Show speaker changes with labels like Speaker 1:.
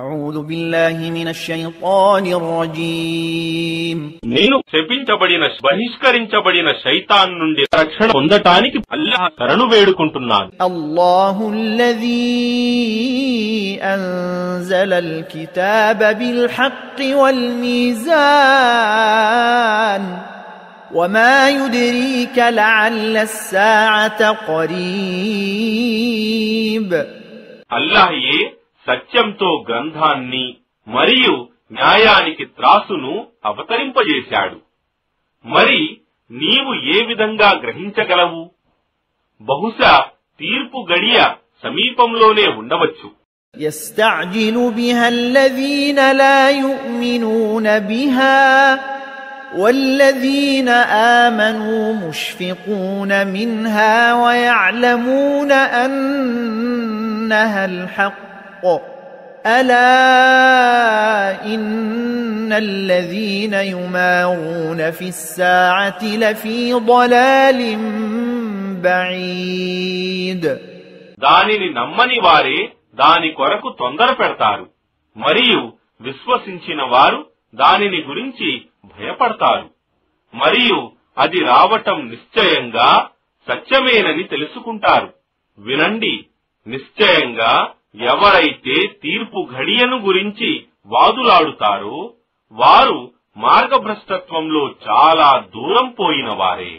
Speaker 1: أعوذ بالله من الشيطان الرجيم
Speaker 2: నేను శపించబడిన బహిష్కరించబడిన శైతాన్ నుండి రక్షణ పొందటానికి అల్లాహ్ శరణు వేడుకుంటున్నాను.
Speaker 1: الله الذي أنزل الكتاب بالحق والميزان وما يدريك لعل الساعة قريب.
Speaker 2: అల్లాహయే సత్యంతో గ్రంథాన్ని మరియు న్యాయానికి త్రాసును అవతరింపజేశాడు. మరి నీవు ఏ విధంగా గ్రహించగలవు? బహుశా తీర్పు గడియ సమీపంలోనే ఉండవచ్చు.
Speaker 1: يستعجل بها الذين لا يؤمنون بها والذين آمنوا مشفقون منها ويعلمون أنها الحق ألا إن الذين يمارون في الساعة لفي ضلال بعيد.
Speaker 2: దానిని నమ్మని వారే దాని కొరకు తొందర పెడతారు మరియు విశ్వసించిన వారు దానిని గురించి భయపడతారు మరియు అది రావటం నిశ్చయంగా సత్యమేనని తెలుసుకుంటారు. వినండి, నిశ్చయంగా ఎవరైతే తీర్పు ఘడియను గురించి వాదులాడుతారో వారు మార్గభ్రష్టత్వంలో చాలా దూరం పోయిన వారే.